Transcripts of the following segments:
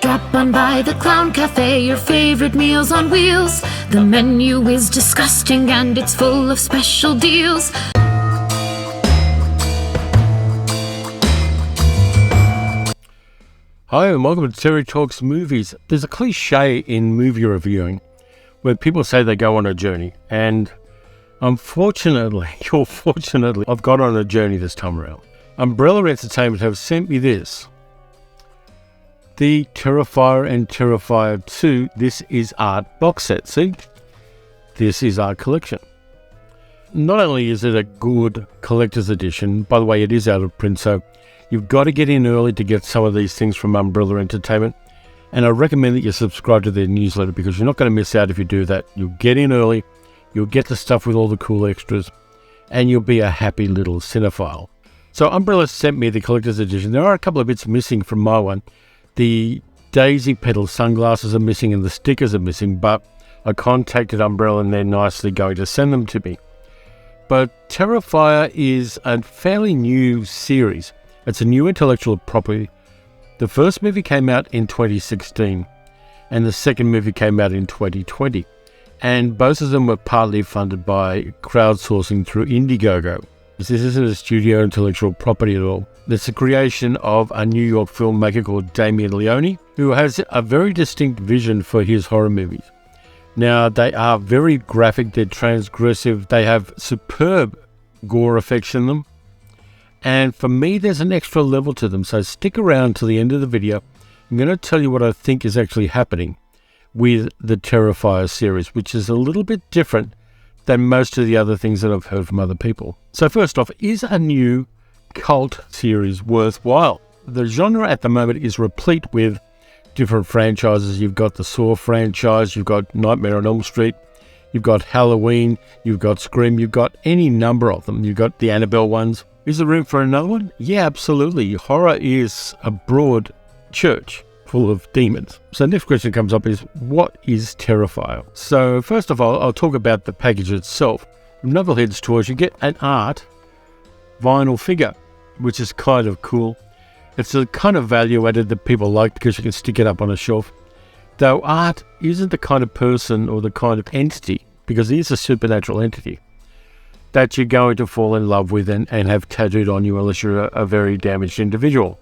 Strap on by the Clown Cafe, your favorite meals on wheels. The menu is disgusting and it's full of special deals. Hi and welcome to Terry Talks Movies. There's a cliche in movie reviewing where people say they go on a journey, and unfortunately, or fortunately, I've got on a journey this time around. Umbrella Entertainment have sent me this. The Terrifier and Terrifier 2 This Is Art box set. See? This is Art collection. Not only is it a good collector's edition, by the way, it is out of print, so you've got to get in early to get some of these things from Umbrella Entertainment. And I recommend that you subscribe to their newsletter because you're not going to miss out if you do that. You'll get in early, you'll get the stuff with all the cool extras, and you'll be a happy little cinephile. So Umbrella sent me the collector's edition. There are a couple of bits missing from my one. The daisy petal sunglasses are missing and the stickers are missing, but I contacted Umbrella and they're nicely going to send them to me. But Terrifier is a fairly new series. It's a new intellectual property. The first movie came out in 2016 and the second movie came out in 2020. And both of them were partly funded by crowdsourcing through Indiegogo. This isn't a studio intellectual property at all. It's the creation of a New York filmmaker called Damian Leone, who has a very distinct vision for his horror movies. Now, they are very graphic, they're transgressive, they have superb gore effects in them. And for me, there's an extra level to them, so stick around to the end of the video. I'm going to tell you what I think is actually happening with the Terrifier series, which is a little bit different than most of the other things that I've heard from other people. So first off, is a new cult series worthwhile? The genre at the moment is replete with different franchises. You've got the Saw franchise, you've got Nightmare on Elm Street, you've got Halloween, you've got Scream, you've got any number of them. You've got the Annabelle ones. Is there room for another one? Yeah, absolutely. Horror is a broad church full of demons. So the next question comes up is, what is Terrifier? So first of all, I'll talk about the package itself. From Knucklehead's Toys, you get an art vinyl figure, which is kind of cool. It's a kind of value added that people like because you can stick it up on a shelf. Though art isn't the kind of person or the kind of entity, because it is a supernatural entity, that you're going to fall in love with and have tattooed on you unless you're a very damaged individual.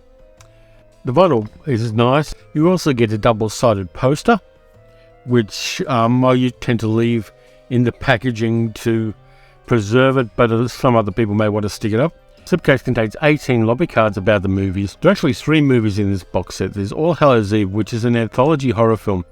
The vinyl is nice. You also get a double-sided poster, which I tend to leave in the packaging to preserve it, but some other people may want to stick it up. Slipcase contains 18 lobby cards about the movies. There are actually 3 movies in this box set. There's All Hallows Eve, which is an anthology horror film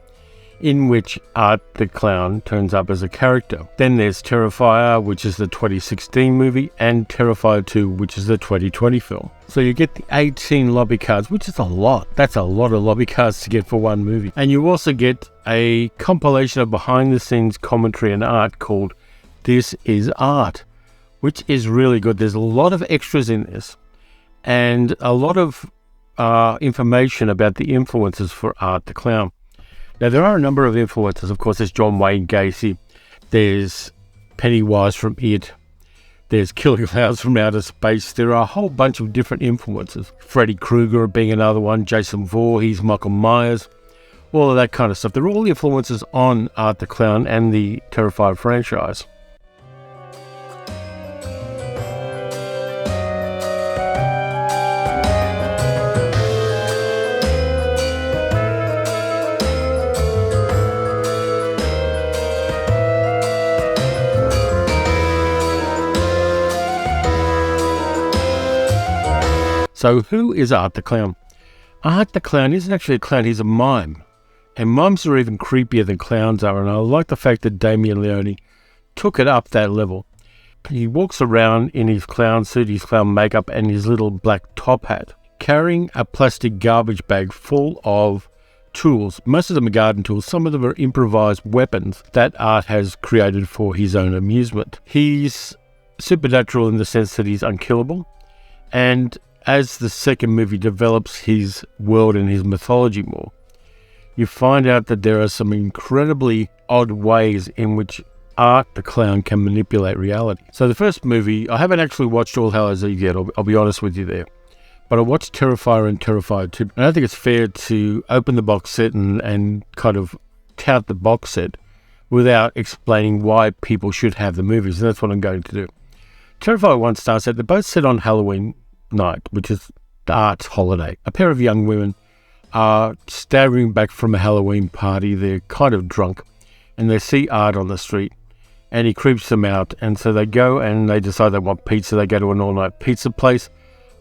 in which Art the Clown turns up as a character. Then there's Terrifier, which is the 2016 movie, and Terrifier 2, which is the 2020 film. So you get the 18 lobby cards, which is a lot. That's a lot of lobby cards to get for one movie. And you also get a compilation of behind-the-scenes commentary and art called This Is Art, which is really good. There's a lot of extras in this and a lot of information about the influences for Art the Clown. Now, there are a number of influences. Of course, there's John Wayne Gacy, there's Pennywise from It, there's Killer Clowns from Outer Space. There are a whole bunch of different influences. Freddy Krueger being another one, Jason Voorhees, Michael Myers, all of that kind of stuff. They're all influences on Art the Clown and the Terrifier franchise. So who is Art the Clown? Art the Clown isn't actually a clown, he's a mime. And mimes are even creepier than clowns are, and I like the fact that Damian Leone took it up that level. He walks around in his clown suit, his clown makeup, and his little black top hat, carrying a plastic garbage bag full of tools. Most of them are garden tools, some of them are improvised weapons that Art has created for his own amusement. He's supernatural in the sense that he's unkillable, and as the second movie develops his world and his mythology more, you find out that there are some incredibly odd ways in which Art the Clown can manipulate reality. So the first movie, I haven't actually watched All Hallows Eve yet, I'll be honest with you there. But I watched Terrifier and Terrifier 2. And I don't think it's fair to open the box set and kind of tout the box set without explaining why people should have the movies. And that's what I'm going to do. Terrifier 1 starts out, they're both set on Halloween night, which is Art's holiday. A pair of young women are staggering back from a Halloween party. They're kind of drunk, and they see Art on the street, and he creeps them out. And so they go and they decide they want pizza. They go to an all-night pizza place.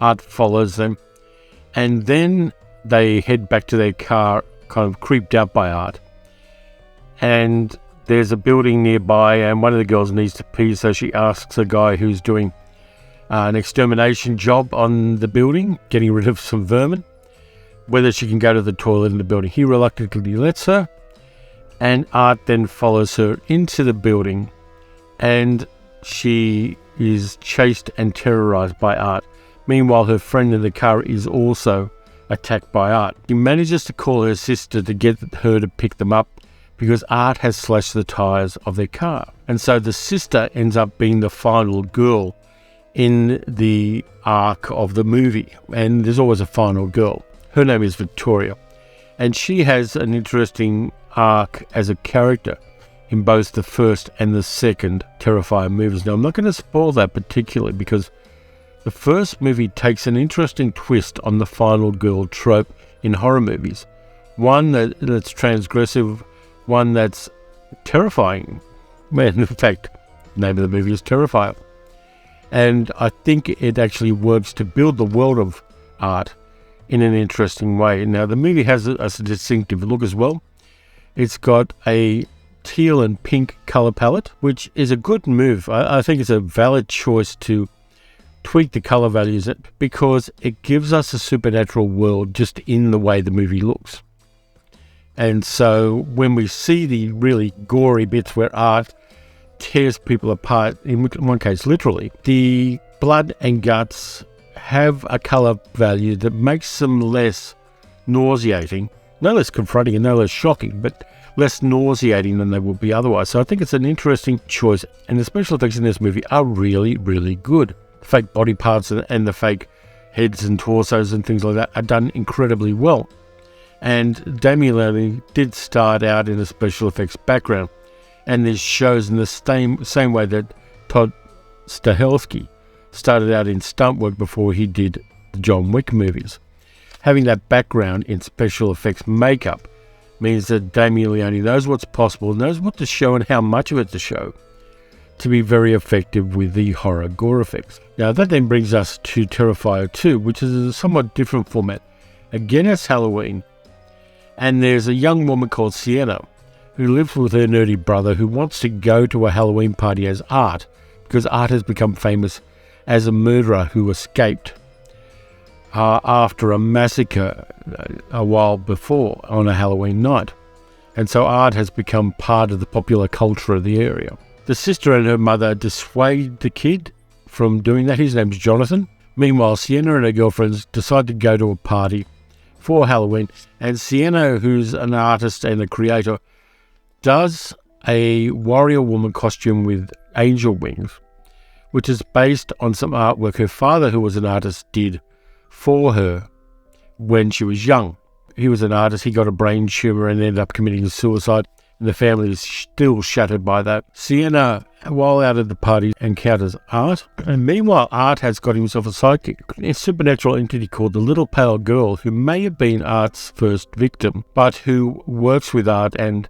Art follows them, and then they head back to their car, kind of creeped out by Art. And there's a building nearby, and one of the girls needs to pee, so she asks a guy who's doing an extermination job on the building, getting rid of some vermin, whether she can go to the toilet in the building. He reluctantly lets her, and Art then follows her into the building, and she is chased and terrorized by Art. Meanwhile, her friend in the car is also attacked by Art. He manages to call her sister to get her to pick them up because Art has slashed the tires of their car. And so the sister ends up being the final girl in the arc of the movie. And there's always a final girl. Her name is Victoria. And she has an interesting arc as a character in both the first and the second Terrifier movies. Now, I'm not going to spoil that particularly because the first movie takes an interesting twist on the final girl trope in horror movies. One that's transgressive, one that's terrifying. Man, in fact, the name of the movie is Terrifier. And I think it actually works to build the world of Art in an interesting way. Now, the movie has a distinctive look as well. It's got a teal and pink color palette, which is a good move. I think it's a valid choice to tweak the color values because it gives us a supernatural world just in the way the movie looks. And so when we see the really gory bits where Art tears people apart, in one case literally, the blood and guts have a color value that makes them less nauseating, no less confronting and no less shocking, but less nauseating than they would be otherwise. So I think it's an interesting choice, and the special effects in this movie are really, really good. Fake body parts and the fake heads and torsos and things like that are done incredibly well. And Damian did start out in a special effects background, and this shows in the same way that Todd Stahelski started out in stunt work before he did the John Wick movies. Having that background in special effects makeup means that Damian Leone knows what's possible, knows what to show and how much of it to show, to be very effective with the horror gore effects. Now that then brings us to Terrifier 2, which is a somewhat different format. Again, it's Halloween, and there's a young woman called Sienna who lives with her nerdy brother who wants to go to a Halloween party as Art, because Art has become famous as a murderer who escaped after a massacre a while before on a Halloween night. And so Art has become part of the popular culture of the area. The sister and her mother dissuade the kid from doing that. His name's Jonathan. Meanwhile, Sienna and her girlfriends decide to go to a party for Halloween. And Sienna, who's an artist and a creator, does a warrior woman costume with angel wings, which is based on some artwork her father, who was an artist, did for her when she was young. He was an artist, he got a brain tumor and ended up committing suicide, and the family is still shattered by that. Sienna, while out at the party, encounters Art, and meanwhile Art has got himself a sidekick, a supernatural entity called the Little Pale Girl, who may have been Art's first victim, but who works with Art and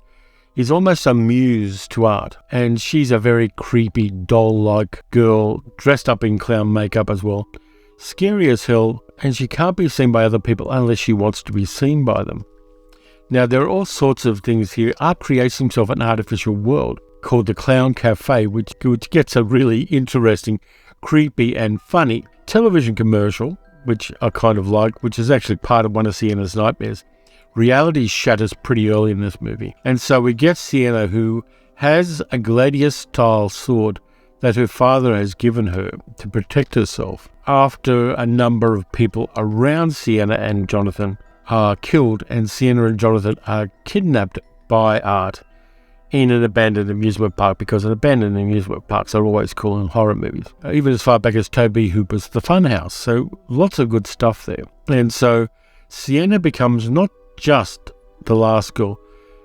is almost a muse to Art. And she's a very creepy, doll-like girl, dressed up in clown makeup as well. Scary as hell, and she can't be seen by other people unless she wants to be seen by them. Now, there are all sorts of things here. Art creates himself an artificial world called the Clown Cafe, which gets a really interesting, creepy and funny television commercial, which I kind of like, which is actually part of one of Sienna's nightmares. Reality shatters pretty early in this movie. And so we get Sienna, who has a gladius-style sword that her father has given her to protect herself after a number of people around Sienna and Jonathan are killed, and Sienna and Jonathan are kidnapped by Art in an abandoned amusement park, because an abandoned amusement parks are always cool in horror movies. Even as far back as Toby Hooper's The Funhouse. So lots of good stuff there. And so Sienna becomes not just the last girl.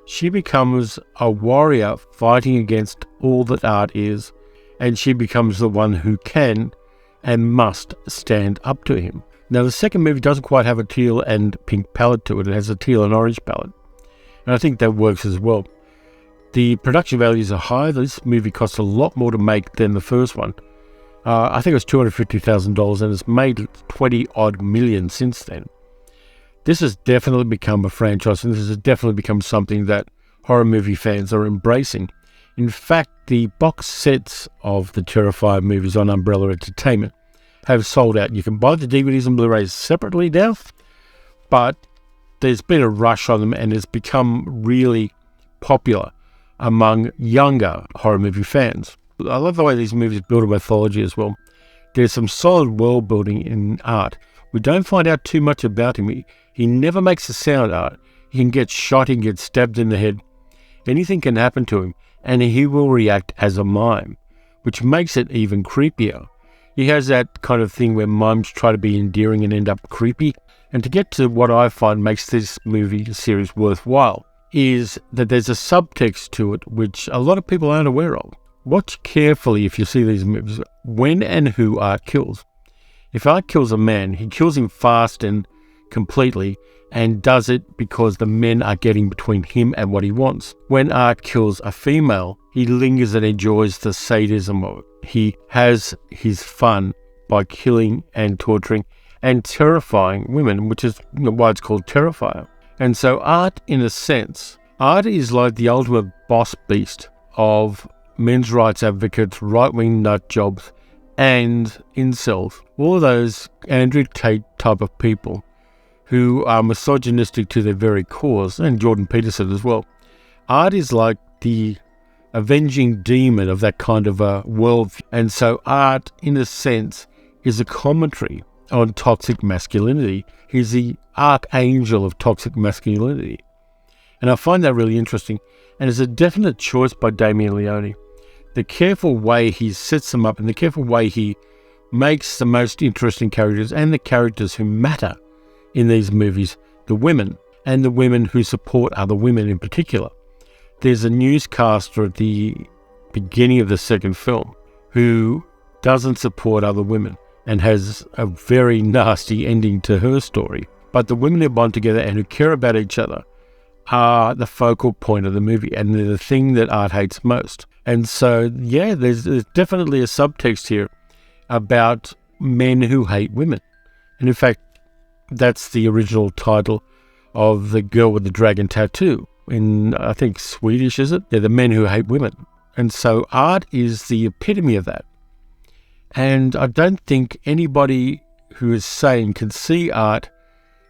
She becomes a warrior fighting against all that art is. And she becomes the one who can and must stand up to him. Now, the second movie doesn't quite have a teal and pink palette to it. It has a teal and orange palette. And I think that works as well. The production values are high. This movie costs a lot more to make than the first one. I think it was $250,000 and it's made 20-odd million since then. This has definitely become a franchise, and this has definitely become something that horror movie fans are embracing. In fact, the box sets of the Terrifier movies on Umbrella Entertainment have sold out. You can buy the DVDs and Blu-rays separately now, but there's been a rush on them and it's become really popular among younger horror movie fans. I love the way these movies build a mythology as well. There's some solid world building in Art. We don't find out too much about him. He never makes a sound, Art. He can get shot, he can get stabbed in the head. Anything can happen to him, and he will react as a mime, which makes it even creepier. He has that kind of thing where mimes try to be endearing and end up creepy. And to get to what I find makes this movie series worthwhile is that there's a subtext to it which a lot of people aren't aware of. Watch carefully if you see these movies, when and who Art kills. If Art kills a man, he kills him fast and completely, and does it because the men are getting between him and what he wants. When Art kills a female, he lingers and enjoys the sadism of it. He has his fun by killing and torturing and terrifying women, which is why it's called Terrifier. And so Art, in a sense, Art is like the ultimate boss beast of men's rights advocates, right-wing nut jobs, and incels. All of those Andrew Tate type of people who are misogynistic to their very cause, and Jordan Peterson as well. Art is like the avenging demon of that kind of a world. And so Art, in a sense, is a commentary on toxic masculinity. He's the archangel of toxic masculinity. And I find that really interesting. And it's a definite choice by Damian Leone. The careful way he sets them up and the careful way he makes the most interesting characters and the characters who matter in these movies, the women, and the women who support other women in particular. There's a newscaster at the beginning of the second film who doesn't support other women and has a very nasty ending to her story. But the women who bond together and who care about each other are the focal point of the movie, and they're the thing that Art hates most. And so, yeah, there's definitely a subtext here about men who hate women. And in fact, that's the original title of The Girl with the Dragon Tattoo. In, I think, Swedish, is it? They're the men who hate women. And so Art is the epitome of that. And I don't think anybody who is sane can see Art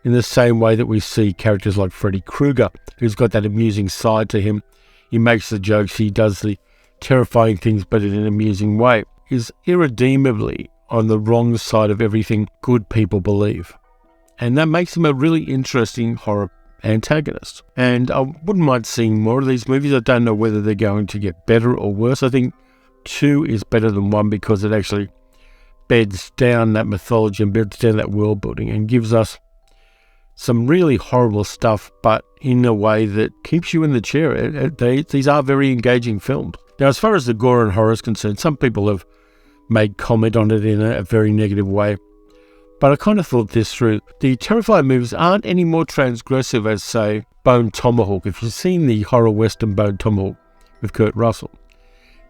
in the same way that we see characters like Freddy Krueger, who's got that amusing side to him. He makes the jokes, he does the terrifying things, but in an amusing way. He's irredeemably on the wrong side of everything good people believe. And that makes him a really interesting horror antagonist. And I wouldn't mind seeing more of these movies. I don't know whether they're going to get better or worse. I think 2 is better than 1 because it actually beds down that mythology and beds down that world building and gives us some really horrible stuff, but in a way that keeps you in the chair. These are very engaging films. Now, as far as the gore and horror is concerned, some people have made comment on it in a very negative way. But I kind of thought this through. The Terrifier movies aren't any more transgressive as, say, Bone Tomahawk. If you've seen the horror western Bone Tomahawk with Kurt Russell,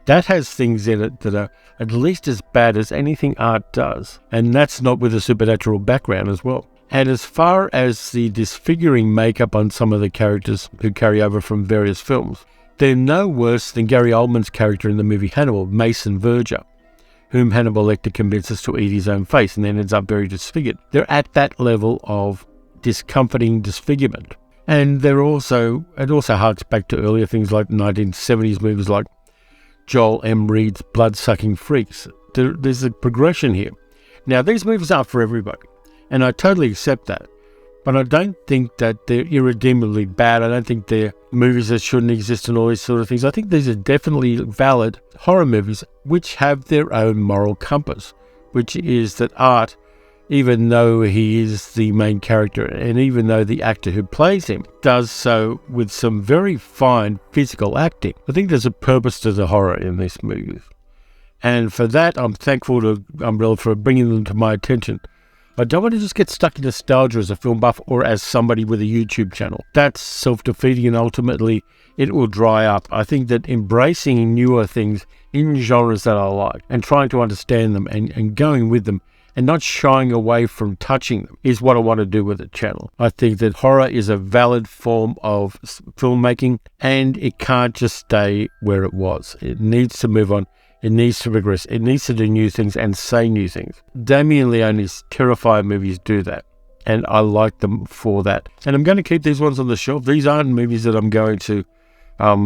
that has things in it that are at least as bad as anything Art does. And that's not with a supernatural background as well. And as far as the disfiguring makeup on some of the characters who carry over from various films, they're no worse than Gary Oldman's character in the movie Hannibal, Mason Verger, whom Hannibal Lecter convinces to eat his own face and then ends up very disfigured. They're at that level of discomforting disfigurement. And it also harks back to earlier things like 1970s movies like Joel M. Reed's Blood-Sucking Freaks. There's a progression here. Now, these movies aren't for everybody, and I totally accept that. But I don't think that they're irredeemably bad. I don't think they're movies that shouldn't exist and all these sort of things. I think these are definitely valid horror movies which have their own moral compass, which is that Art, even though he is the main character and even though the actor who plays him does so with some very fine physical acting, I think there's a purpose to the horror in this movie. And for that, I'm thankful to Umbrella for bringing them to my attention. I don't want to just get stuck in nostalgia as a film buff or as somebody with a YouTube channel. That's self-defeating and ultimately it will dry up. I think that embracing newer things in genres that I like and trying to understand them and going with them and not shying away from touching them is what I want to do with the channel. I think that horror is a valid form of filmmaking and it can't just stay where it was. It needs to move on. It needs to progress. It needs to do new things and say new things. Damian Leone's Terrifier movies do that, and I like them for that. And I'm going to keep these ones on the shelf. These aren't movies that I'm going to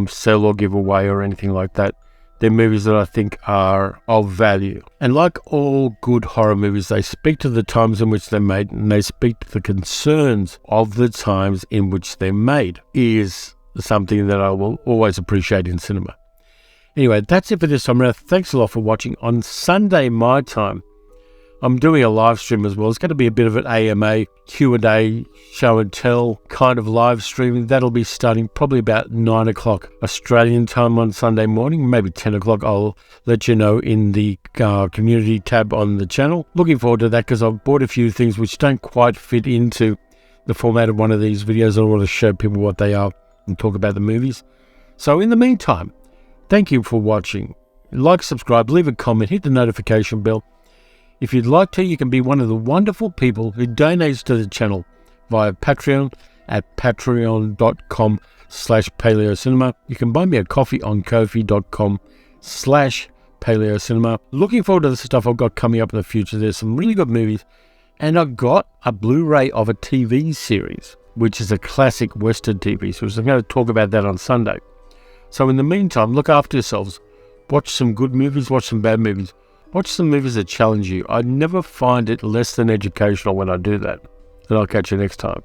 sell or give away or anything like that. They're movies that I think are of value. And like all good horror movies, they speak to the times in which they're made, and they speak to the concerns of the times in which they're made, is something that I will always appreciate in cinema. Anyway, that's it for this time around. Thanks a lot for watching. On Sunday, my time, I'm doing a live stream as well. It's going to be a bit of an AMA, Q&A, show and tell kind of live streaming. That'll be starting probably about 9 o'clock Australian time on Sunday morning, maybe 10 o'clock. I'll let you know in the community tab on the channel. Looking forward to that because I've bought a few things which don't quite fit into the format of one of these videos. I want to show people what they are and talk about the movies. So in the meantime, thank you for watching. Like, subscribe, leave a comment, hit the notification bell. If you'd like to, you can be one of the wonderful people who donates to the channel via Patreon at patreon.com/paleocinema. You can buy me a coffee on kofi.com/paleocinema. Looking forward to the stuff I've got coming up in the future. There's some really good movies. And I've got a Blu-ray of a TV series, which is a classic Western TV series. I'm going to talk about that on Sunday. So in the meantime, look after yourselves. Watch some good movies, watch some bad movies. Watch some movies that challenge you. I never find it less than educational when I do that. And I'll catch you next time.